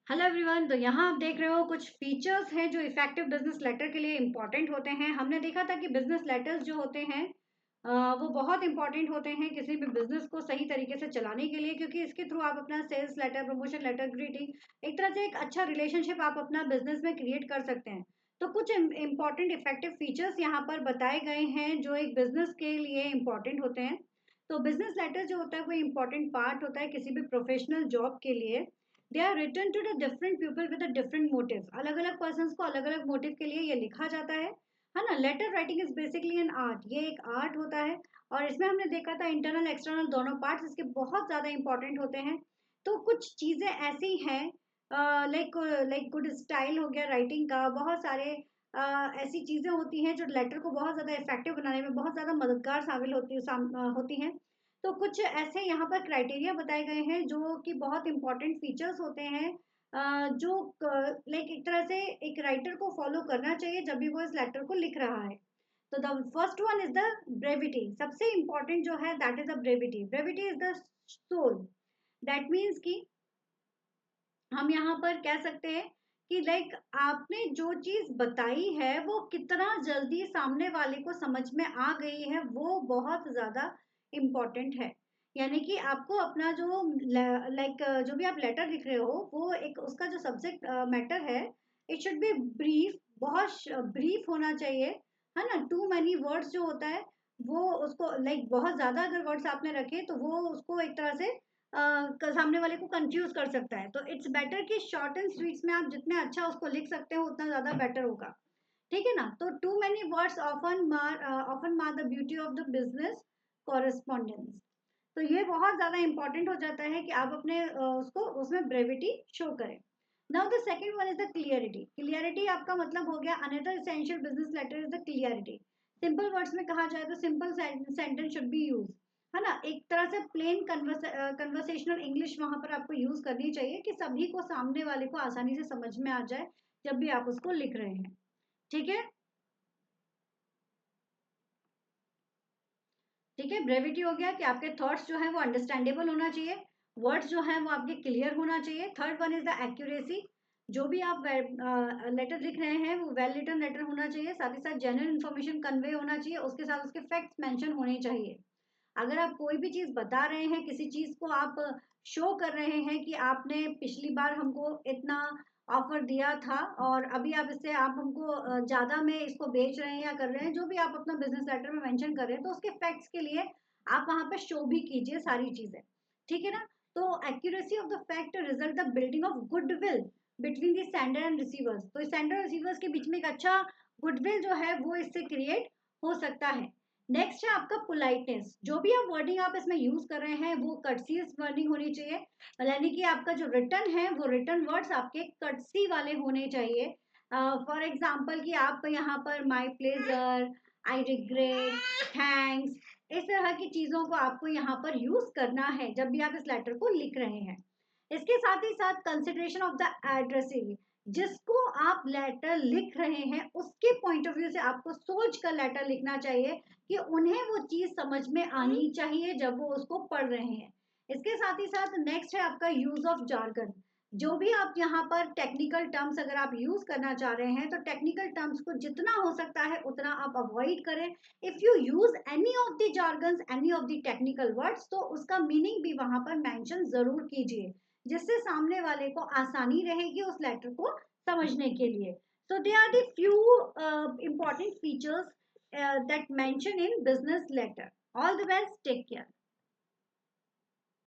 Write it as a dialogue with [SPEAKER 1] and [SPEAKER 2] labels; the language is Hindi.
[SPEAKER 1] Hello everyone. तो यहाँ आप देख रहे हो कुछ फीचर्स हैं जो इफेक्टिव बिजनेस लेटर के लिए इंपॉर्टेंट होते हैं। हमने देखा था कि बिजनेस लेटर्स जो होते हैं वो बहुत इंपॉर्टेंट होते हैं किसी भी बिजनेस को सही तरीके से चलाने के लिए, क्योंकि इसके थ्रू आप अपना sales letter, promotion letter, greeting, एक तरह से एक अच्छा रिलेशनशिप आप अपना बिजनेस में क्रिएट कर सकते हैं। तो कुछ इंपॉर्टेंट इफेक्टिव फीचर्स यहाँ पर बताए गए हैं जो एक बिजनेस के लिए इंपॉर्टेंट होते हैं। तो बिजनेस लेटर जो होता है वो इंपॉर्टेंट पार्ट होता है किसी भी प्रोफेशनल जॉब के लिए। They are written to the different people with different motive. अलग अलग पर्सन को अलग अलग मोटिव के लिए ये लिखा जाता है ना। Letter writing is basically an art, ये एक आर्ट होता है। और इसमें हमने देखा था इंटरनल एक्सटर्नल दोनों पार्ट्स इसके बहुत ज्यादा इंपॉर्टेंट होते हैं। तो कुछ चीजें ऐसी हैं, लाइक लाइक गुड स्टाइल हो गया राइटिंग का, बहुत सारे ऐसी चीजें होती हैं जो लेटर को बहुत ज्यादा इफेक्टिव बनाने में बहुत ज्यादा मददगार शामिल होती हैं। तो कुछ ऐसे यहाँ पर क्राइटेरिया बताए गए हैं जो कि बहुत इंपॉर्टेंट फीचर्स होते हैं, जो लाइक एक तरह से एक राइटर को फॉलो करना चाहिए जब भी वो इस लेटर को लिख रहा है। तो the first one is the brevity. सबसे इंपॉर्टेंट जो है that is the brevity. Brevity is the soul. That means कि हम यहाँ पर कह सकते हैं कि लाइक आपने जो चीज बताई है वो कितना जल्दी सामने वाले को समझ में आ गई है, वो बहुत ज्यादा इम्पोर्टेंट है। यानी कि आपको अपना जो लाइक जो भी आप लेटर लिख रहे हो वो एक उसका जो सब्जेक्ट मैटर है, इट शुड बी ब्रीफ, बहुत ब्रीफ होना चाहिए, है ना। टू मैनी वर्ड्स जो होता है वो उसको लाइक बहुत ज्यादा अगर वर्ड्स आपने रखे तो वो उसको एक तरह से सामने वाले को कंफ्यूज कर सकता है। तो इट्स बेटर कि शॉर्ट एंड स्वीट्स में आप जितने अच्छा उसको लिख सकते हो उतना ज्यादा बेटर होगा। ठीक है ना। तो टू मेनी वर्ड्स ऑफन मार the beauty of the business correspondence. तो ये बहुत ज्यादा इंपॉर्टेंट हो जाता है कि आप अपने उसको उसमें ब्रेविटी शो करें। Now the second one is the clarity. Clarity आपका मतलब हो गया another essential business letter is the clarity. Simple words में कहा जाए तो simple sentence should be use, है ना। एक तरह से प्लेन कन्वर्सेशनल इंग्लिश वहां पर आपको यूज करनी चाहिए कि सभी को सामने वाले को आसानी से समझ में आ जाए जब भी आप उसको लिख रहे हैं। ठीक है। ठीक है, ब्रेविटी हो गया कि आपके थॉट्स जो है वो अंडरस्टैंडेबल होना चाहिए, वर्ड्स जो है वो आपके क्लियर होना चाहिए। Third one is the accuracy. जो भी आप लेटर लिख रहे हैं वो वेल रिटन लेटर होना चाहिए, साथ ही साथ जेन्युइन इन्फॉर्मेशन कन्वे होना चाहिए, उसके साथ उसके फैक्ट्स मेंशन होने चाहिए। अगर आप कोई भी चीज बता रहे हैं, किसी चीज को आप शो कर रहे हैं कि आपने पिछली बार हमको इतना ऑफर दिया था और अभी आप इससे आप हमको ज्यादा में इसको बेच रहे हैं या कर रहे हैं, जो भी आप अपना बिजनेस लेटर में मेंशन कर रहे हैं, तो उसके फैक्ट्स के लिए आप वहां पे शो भी कीजिए सारी चीजें। ठीक है ना। तो accuracy of the fact result the building of goodwill between the sender and receivers. तो सेंडर और रिसीवर्स के बीच में एक अच्छा गुडविल जो है वो इससे क्रिएट हो सकता है। नेक्स्ट है आपका पोलाइटनेस। जो भी आप वर्डिंग आप इसमें यूज कर रहे हैं वो कर्टसीज वर्डिंग होनी चाहिए, यानी कि आपका जो रिटर्न है वो रिटर्न वर्ड्स आपके कर्टसी वाले होने चाहिए। फॉर एग्जाम्पल कि आप यहाँ पर my pleasure, I regret, thanks, इस तरह की चीजों को आपको यहाँ पर यूज करना है जब भी आप इस लेटर को लिख रहे हैं। इसके साथ ही साथ कंसिडरेशन ऑफ द एड्रेसिंग। जिसको आप लेटर लिख रहे हैं उसके पॉइंट ऑफ व्यू से आपको सोच कर लेटर लिखना चाहिए कि उन्हें वो चीज समझ में आनी चाहिए जब वो उसको पढ़ रहे हैं। इसके साथ ही साथ नेक्स्ट है आपका यूज ऑफ जार्गन। जो भी आप यहाँ पर टेक्निकल टर्म्स अगर आप यूज करना चाह रहे हैं तो टेक्निकल टर्म्स को जितना हो सकता है उतना आप अवॉइड करें। If you use any of the jargons, any of the technical words, तो उसका मीनिंग भी वहां पर मेंशन जरूर कीजिए, जिससे सामने वाले को आसानी रहेगी उस लेटर को समझने के लिए। So they are the few important features that mention in business letter. All the best. Take care.